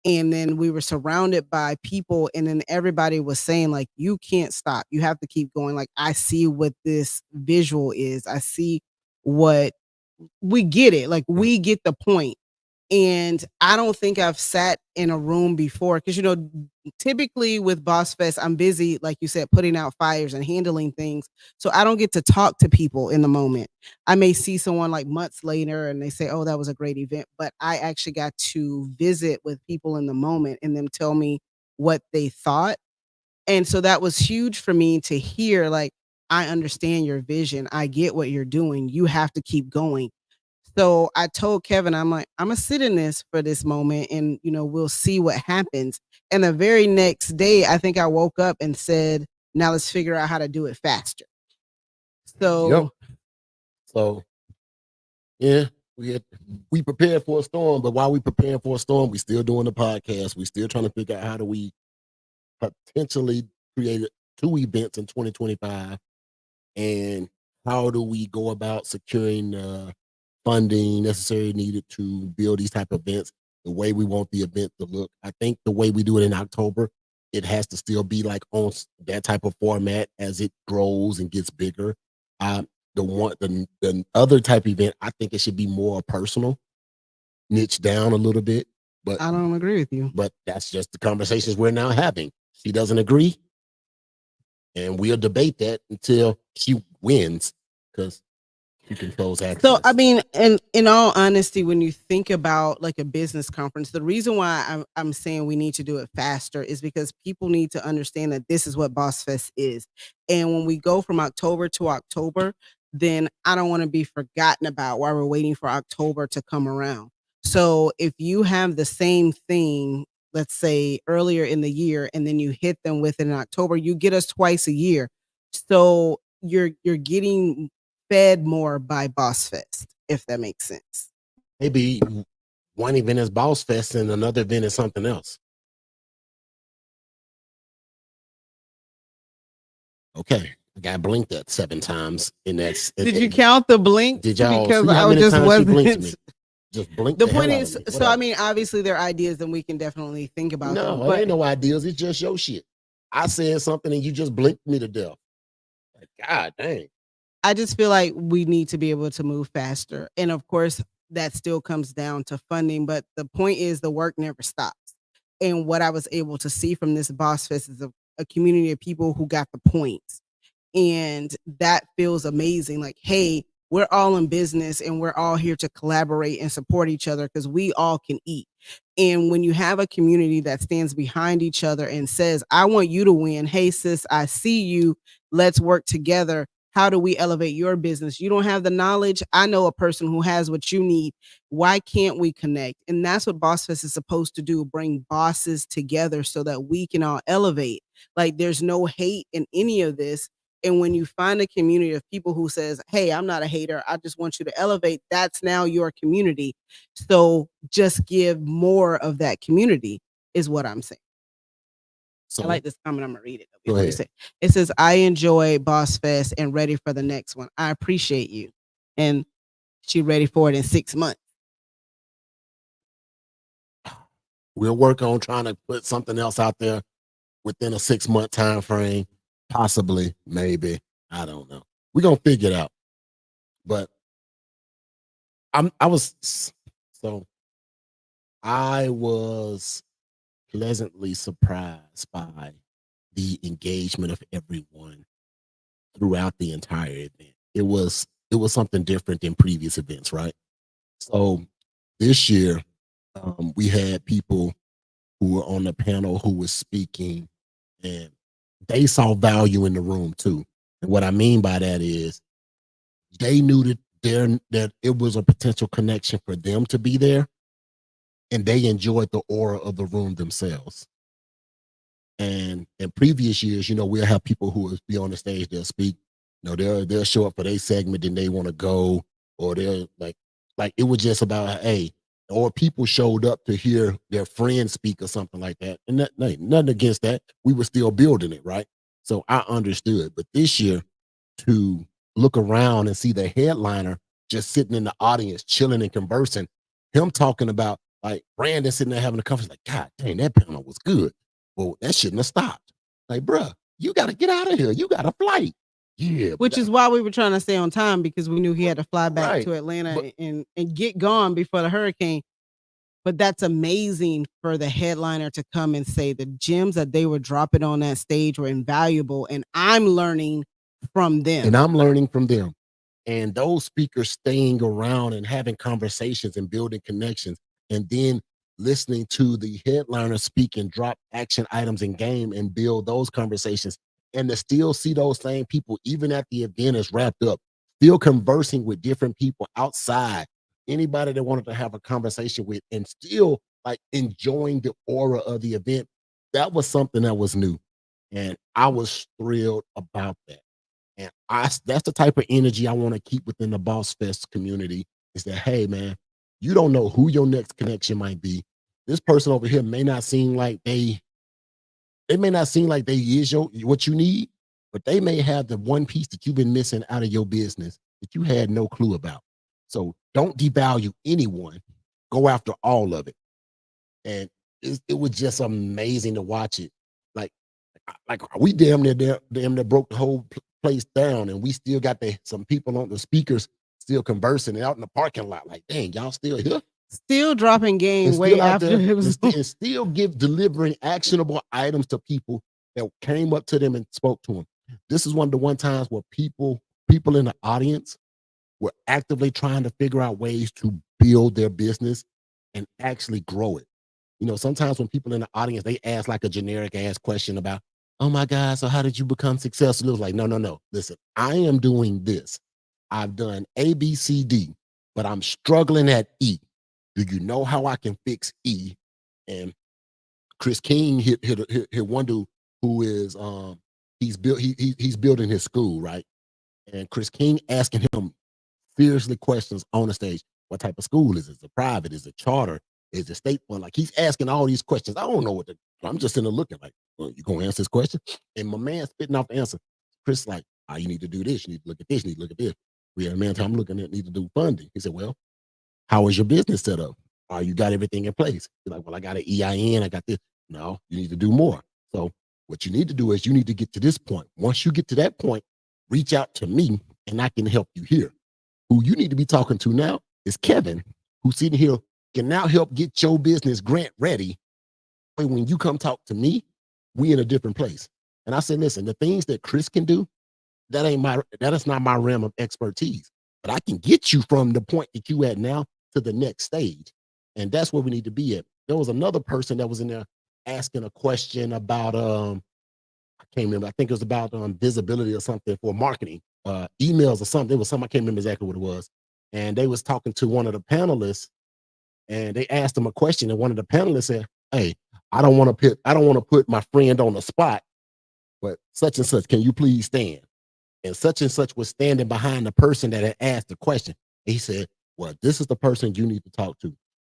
And then we were surrounded by people, and then everybody was saying, like, you can't stop. You have to keep going. Like, I see what this visual is. I see what we get it. Like, we get the point. And I don't think I've sat in a room before because, typically with Boss Fest, I'm busy, like you said, putting out fires and handling things. So I don't get to talk to people in the moment. I may see someone like months later and they say, oh, that was a great event. But I actually got to visit with people in the moment and them tell me what they thought. And so that was huge for me to hear, like, I understand your vision. I get what you're doing. You have to keep going. So I told Kevin, I'm like, I'm gonna sit in this for this moment and we'll see what happens. And the very next day, I think I woke up and said, now let's figure out how to do it faster. So So yeah, we prepared for a storm, but while we preparing for a storm, we still doing the podcast. We still trying to figure out how do we potentially create 2 events in 2025, and how do we go about securing funding necessary needed to build these type of events the way we want the event to look. I think the way we do it in October, it has to still be like on that type of format as it grows and gets bigger. The other type of event, I think it should be more personal, niche down a little bit. But I don't agree with you. But that's just the conversations we're now having. She doesn't agree, and we'll debate that until she wins, because she controls access. So I mean, in all honesty, when you think about like a business conference, the reason why I'm saying we need to do it faster is because people need to understand that this is what Bossfest is. And when we go from October to October, then I don't want to be forgotten about while we're waiting for October to come around. So if you have the same thing, let's say earlier in the year, and then you hit them with it in October, you get us twice a year. So you're getting fed more by Bossfest, if that makes sense. Maybe one event is Bossfest and another event is something else. Okay, I got blinked at 7 times in that. Did you count the blink? Did y'all because see how many just times wasn't. she blinked me? Just blink. The point is, so I mean, obviously there are ideas and we can definitely think about them. No, it ain't no ideas. It's just your shit. I said something and you just blinked me to death. Like, God dang. I just feel like we need to be able to move faster. And of course, that still comes down to funding. But the point is the work never stops. And what I was able to see from this Bossfest is a community of people who got the points. And that feels amazing. Like, hey, we're all in business and we're all here to collaborate and support each other because we all can eat. And when you have a community that stands behind each other and says, I want you to win. Hey, sis, I see you. Let's work together. How do we elevate your business? You don't have the knowledge. I know a person who has what you need. Why can't we connect? And that's what Bossfest is supposed to do, bring bosses together so that we can all elevate. Like, there's no hate in any of this. And when you find a community of people who says, hey, I'm not a hater, I just want you to elevate, that's now your community. So just give more of that community is what I'm saying. So I like this comment. I'm gonna read it. Go ahead. It says, I enjoy Bossfest and ready for the next one. I appreciate you. And she ready for it in 6 months. We'll work on trying to put something else out there within a 6-month time frame. Possibly, maybe. I don't know. We're gonna figure it out. But I was pleasantly surprised by the engagement of everyone throughout the entire event. It was something different than previous events, right? So this year, we had people who were on the panel who was speaking, and they saw value in the room too. And what I mean by that is they knew that it was a potential connection for them to be there, and they enjoyed the aura of the room themselves. And in previous years, we'll have people who will be on the stage, they'll speak, they'll show up for their segment, then they want to go, or they're like it was just about, hey, or people showed up to hear their friends speak or something like that. And nothing against that. We were still building it, right? So I understood. But this year, to look around and see the headliner just sitting in the audience, chilling and conversing, him talking about, like, Brandon sitting there having a conversation, like, God dang, that panel was good. Well, that shouldn't have stopped. Like, bruh, you got to get out of here. You got a flight. Yeah. Which is why we were trying to stay on time, because we knew he had to fly back to Atlanta and get gone before the hurricane. But that's amazing for the headliner to come and say the gems that they were dropping on that stage were invaluable. And I'm learning from them. And those speakers staying around and having conversations and building connections, and then listening to the headliner speak and drop action items in game and build those conversations, and to still see those same people, even after the event is wrapped up, still conversing with different people outside anybody that wanted to have a conversation with and still like enjoying the aura of the event. That was something that was new. And I was thrilled about that. And that's the type of energy I want to keep within the Boss Fest community is that, hey, man, you don't know who your next connection might be. This person over here may not seem like they may not seem like they is what you need, but they may have the one piece that you've been missing out of your business that you had no clue about. So don't devalue anyone. Go after all of it. And it was just amazing to watch it. Like we damn near broke the whole place down, and we still got some people on the speakers still conversing and out in the parking lot. Like, dang, y'all still here? Still dropping game way after it was and still delivering actionable items to people that came up to them and spoke to them. This is one of the times where people in the audience were actively trying to figure out ways to build their business and actually grow it. You know, sometimes when people in the audience, they ask like a generic ass question about, oh my God, so how did you become successful? It was like, no. Listen, I am doing this. I've done A, B, C, D, but I'm struggling at E. Do you know how I can fix E? And Chris King hit one dude who is he's building his school, right? And Chris King asking him seriously questions on the stage. What type of school is it? Is it private? Is it charter? Is it state fund? Like he's asking all these questions. I don't know what I'm just in there looking like, well, you gonna answer this question? And my man spitting off the answer. Chris like, you need to do this. You need to look at this. You need to look at this. We had a man I'm looking at need to do funding. He said, well, how is your business set up? You got everything in place? He's like, well, I got an EIN. I got this. No, you need to do more. So what you need to do is you need to get to this point. Once you get to that point, reach out to me and I can help you here. Who you need to be talking to now is Kevin, who's sitting here, can now help get your business grant ready. And when you come talk to me, we in a different place. And I said, listen, the things that Chris can do, that is not my realm of expertise. But I can get you from the point that you at now to the next stage. And that's where we need to be at. There was another person that was in there asking a question about I can't remember. I think it was about visibility or something for marketing, emails or something. It was something, I can't remember exactly what it was. And they was talking to one of the panelists, and they asked him a question, and one of the panelists said, hey, I don't want to put my friend on the spot, but such and such, can you please stand? And such was standing behind the person that had asked the question. He said, well, this is the person you need to talk to.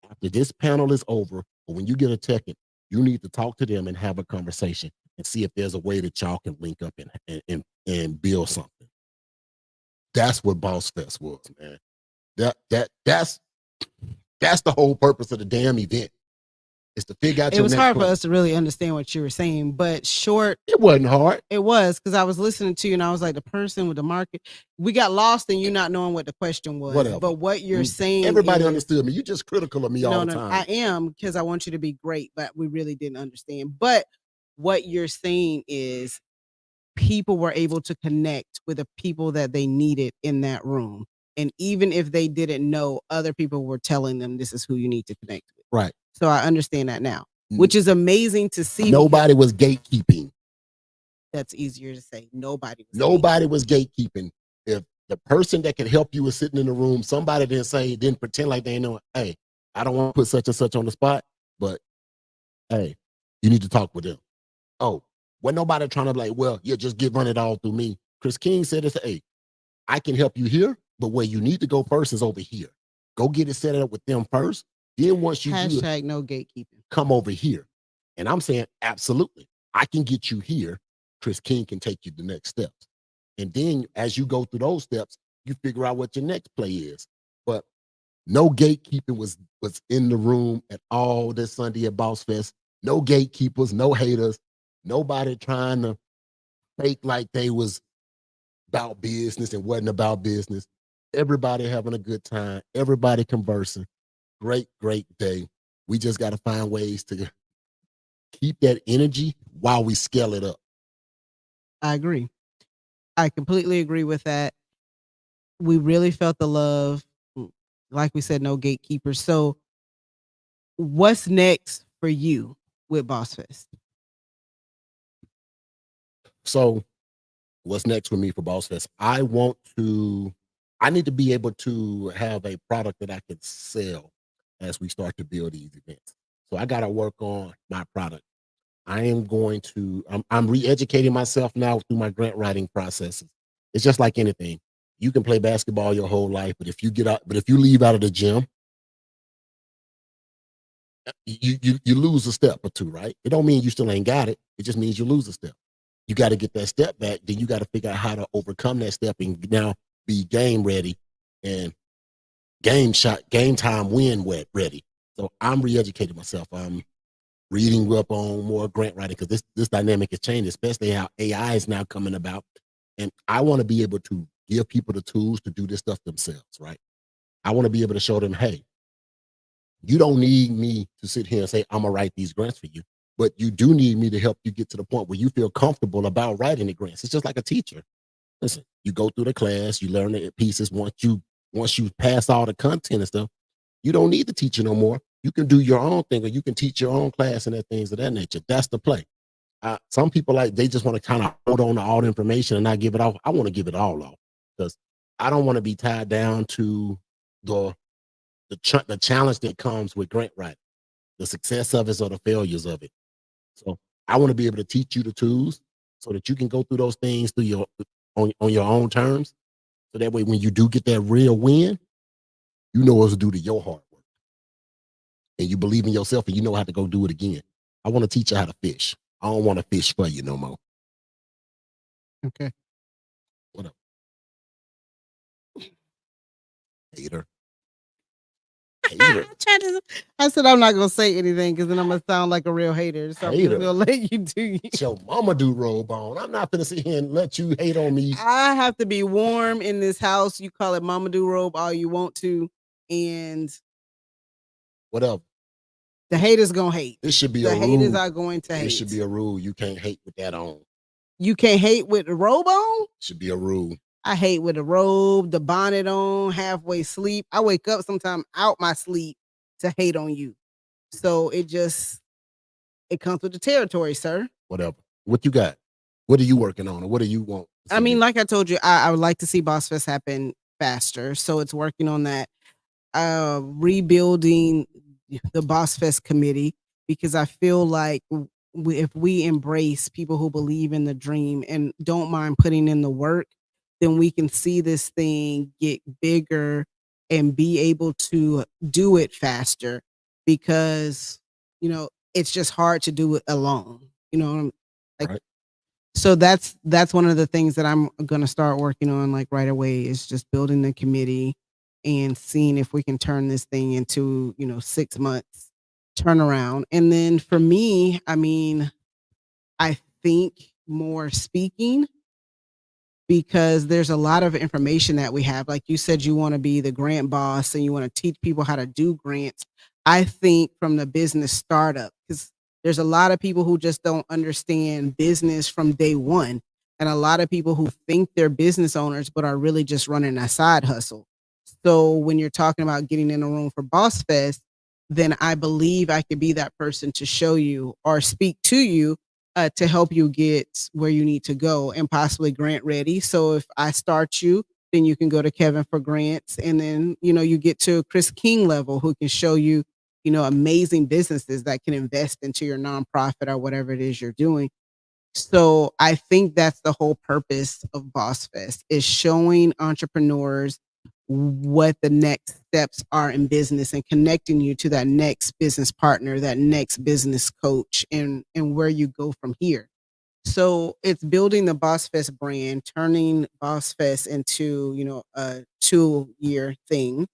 After this panel is over, or when you get a ticket, you need to talk to them and have a conversation and see if there's a way that y'all can link up and build something. That's what Boss Fest was, man. That's the whole purpose of the damn event. Is to figure out. It was hard for us to really understand what you were saying, but short. It wasn't hard. It was, because I was listening to you and I was like, the person with the market. We got lost in you not knowing what the question was. Whatever. But what you're saying, everybody understood me. You just critical of me all the time. I am, because I want you to be great, but we really didn't understand. But what you're saying is, people were able to connect with the people that they needed in that room, and even if they didn't know, other people were telling them this is who you need to connect with. Right. So I understand that now, which is amazing to see. Nobody was gatekeeping. That's easier to say. Nobody was gatekeeping. If the person that could help you was sitting in the room, somebody didn't pretend like they know, hey, I don't want to put such and such on the spot, but hey, you need to talk with them. Oh, wasn't nobody trying to be like, well, yeah, just run it all through me. Chris King said, hey, I can help you here, but where you need to go first is over here. Go get it set up with them first. Then once you hashtag no gatekeeping, come over here. And I'm saying, absolutely, I can get you here. Chris King can take you the next steps. And then as you go through those steps, you figure out what your next play is. But no gatekeeping was in the room at all this Sunday at Boss Fest. No gatekeepers, no haters, nobody trying to fake like they was about business and wasn't about business. Everybody having a good time, everybody conversing. Great day. We just got to find ways to keep that energy while we scale it up. I agree. I completely agree with that. We really felt the love. Like we said, no gatekeepers. So what's next for you with Boss Fest? So what's next for me for Boss Fest? I want to I need to be able to have a product that I can sell as we start to build these events. So I got to work on my product. I'm re-educating myself now through my grant writing processes. It's just like anything. You can play basketball your whole life, but if you leave out of the gym, you lose a step or two, right? It don't mean you still ain't got it. It just means you lose a step. You got to get that step back. Then you got to figure out how to overcome that step and now be game ready and game time win ready. So I'm re-educating myself. I'm reading up on more grant writing because this dynamic has changed, especially how AI is now coming about. And I want to be able to give people the tools to do this stuff themselves, right? I want to be able to show them, hey, you don't need me to sit here and say, I'm going to write these grants for you, but you do need me to help you get to the point where you feel comfortable about writing the grants. It's just like a teacher. Listen, you go through the class, you learn the pieces. Once you pass all the content and stuff, you don't need the teacher no more. You can do your own thing, or you can teach your own class and things of that nature. That's the play. Some people they just want to kind of hold on to all the information and not give it off. I want to give it all off because I don't want to be tied down to the challenge that comes with grant writing, the success of it or the failures of it. So I want to be able to teach you the tools so that you can go through those things on your own terms. So that way, when you do get that real win, you know what to do to your hard work. And you believe in yourself and you know how to go do it again. I want to teach you how to fish. I don't want to fish for you no more. Okay. What up? Hater. I said I'm not gonna say anything because then I'm gonna sound like a real hater. So I'm just gonna let you do it. Your mama do robe on. I'm not gonna sit here and let you hate on me. I have to be warm in this house. You call it mama do robe all you want to, and whatever. The haters gonna hate. This should be the a rule. haters are going to hate. It should be a rule. You can't hate with that on. You can't hate with the robe on? Should be a rule. I hate with the robe, the bonnet on, halfway sleep. I wake up sometime out my sleep to hate on you. So it comes with the territory, sir. Whatever. What you got? What are you working on? Or what do you want? I mean, like I told you, I would like to see Bossfest happen faster. So it's working on that. Rebuilding the Bossfest committee, because I feel like if we embrace people who believe in the dream and don't mind putting in the work, then we can see this thing get bigger and be able to do it faster, because, it's just hard to do it alone. Right. So that's one of the things that I'm going to start working on like right away, is just building the committee and seeing if we can turn this thing into, 6 months turnaround. And then for me, I think more speaking, because there's a lot of information that we have. Like you said, you want to be the grant boss and you want to teach people how to do grants. I think from the business startup, because there's a lot of people who just don't understand business from day one. And a lot of people who think they're business owners, but are really just running a side hustle. So when you're talking about getting in a room for Bossfest, then I believe I could be that person to show you or speak to you to help you get where you need to go and possibly grant ready. So if I start you, then you can go to Kevin for grants. And then, you get to Chris King level, who can show you, amazing businesses that can invest into your nonprofit or whatever it is you're doing. So I think that's the whole purpose of Bossfest, is showing entrepreneurs what the next steps are in business and connecting you to that next business partner, that next business coach, and where you go from here. So it's building the Bossfest brand, turning Bossfest into, a 2-year thing.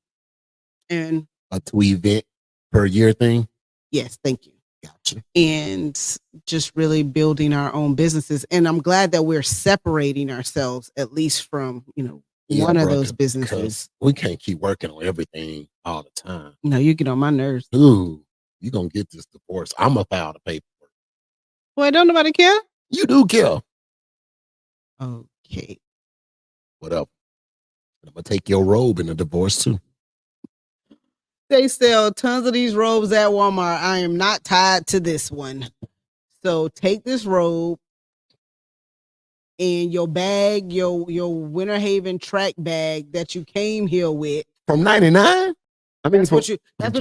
And a 2 event per year thing? Yes, thank you. Gotcha. And just really building our own businesses. And I'm glad that we're separating ourselves, at least from, one of those businesses. We can't keep working on everything all the time. No, you get on my nerves. Ooh, you're going to get this divorce. I'm going to file the paperwork. Boy, don't nobody care? You do care. Okay. What up? I'm going to take your robe in the divorce too. They sell tons of these robes at Walmart. I am not tied to this one. So take this robe and your bag, your Winter Haven track bag that you came here with from 99. I mean, that's what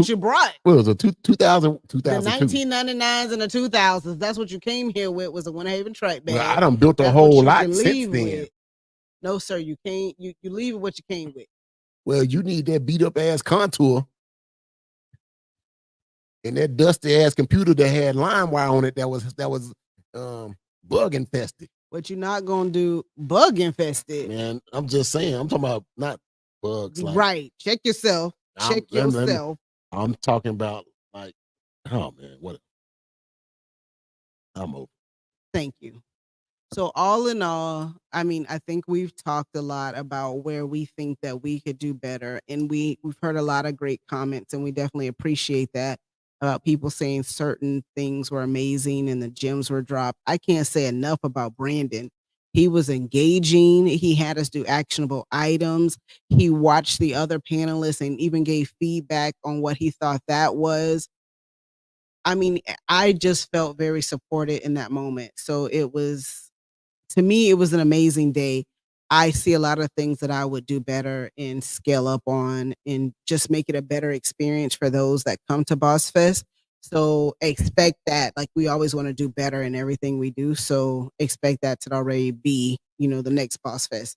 you brought. What was it? 2000, The 1999s and the 2000s. That's what you came here with, was a Winter Haven track bag. Well, I done built a That's whole what you lot can since leave then. with. No, sir, you can't. You leave with what you came with. Well, you need that beat up ass Contour and that dusty ass computer that had LimeWire on it that was bug infested. But you're not gonna do bug infested. Man, I'm just saying. I'm talking about not bugs. Like, Right. Check yourself. Check yourself. I'm talking about like, oh man, what? I'm over. Thank you. So all in all, I mean, I think we've talked a lot about where we think that we could do better, and we've heard a lot of great comments, and we definitely appreciate that, about people saying certain things were amazing and the gems were dropped. I can't say enough about Brandon. He was engaging. He had us do actionable items. He watched the other panelists and even gave feedback on what he thought that was. I mean, I just felt very supported in that moment. So it was, to me, it was an amazing day. I see a lot of things that I would do better and scale up on and just make it a better experience for those that come to Bossfest. So expect that, like, we always want to do better in everything we do. So expect that to already be, the next Bossfest,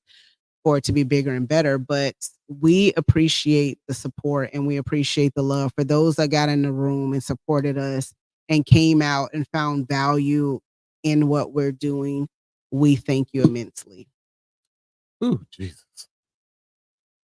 for it to be bigger and better. But we appreciate the support and we appreciate the love for those that got in the room and supported us and came out and found value in what we're doing. We thank you immensely. Ooh, Jesus.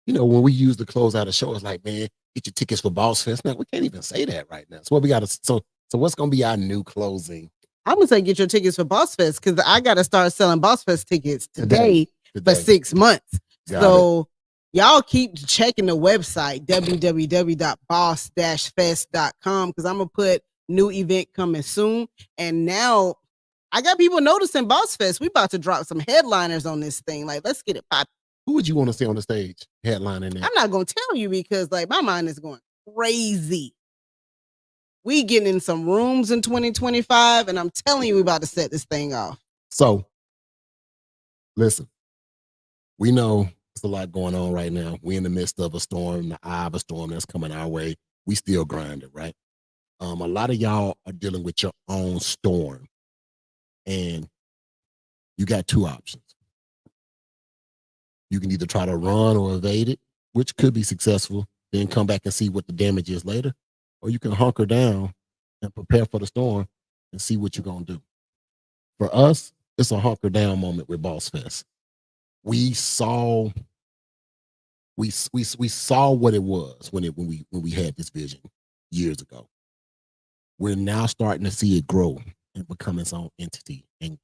When we use the close out of show, it's like, man, get your tickets for Bossfest. Now, we can't even say that right now. So what we got to, so what's going to be our new closing? I'm going to say get your tickets for Bossfest, because I got to start selling Bossfest tickets today. For 6 months. So y'all keep checking the website, www.boss-fest.com, because I'm going to put new event coming soon. And now I got people noticing Bossfest. We about to drop some headliners on this thing. Like, let's get it popping. Who would you want to see on the stage headlining that? I'm not going to tell you, because like my mind is going crazy. We getting in some rooms in 2025, and I'm telling you, we about to set this thing off. So, listen, we know there's a lot going on right now. We're in the midst of a storm, the eye of a storm that's coming our way. We still grinding, right? A lot of y'all are dealing with your own storm, and you got two options. You can either try to run or evade it, which could be successful, then come back and see what the damage is later, or you can hunker down and prepare for the storm and see what you're going to do. For us, it's a hunker down moment with Bossfest. We saw what it was when we had this vision years ago. We're now starting to see it grow and become its own entity, and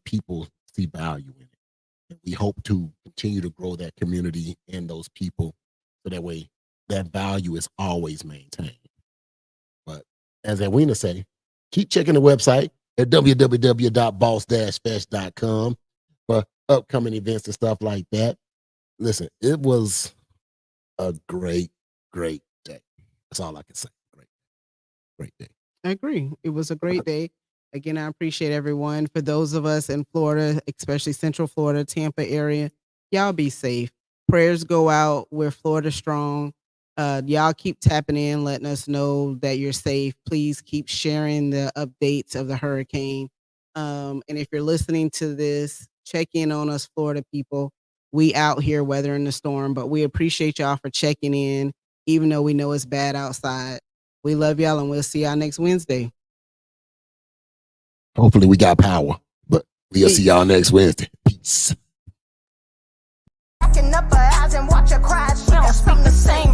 people see value in it. And we hope to continue to grow that community and those people, so that way that value is always maintained. But as Edwina say, keep checking the website at www.boss-fest.com for upcoming events and stuff like that. Listen, it was a great day. That's all I can say. Great day. I agree. It was a great day. Again, I appreciate everyone. For those of us in Florida, especially Central Florida, Tampa area, y'all be safe. Prayers go out. We're Florida strong. Y'all keep tapping in, letting us know that you're safe. Please keep sharing the updates of the hurricane. And if you're listening to this, check in on us, Florida people. We out here weathering the storm, but we appreciate y'all for checking in, even though we know it's bad outside. We love y'all, and we'll see y'all next Wednesday. Hopefully we got power, but we'll see y'all next Wednesday. Peace. Backing up her eyes and watch her cry. She don't speak the same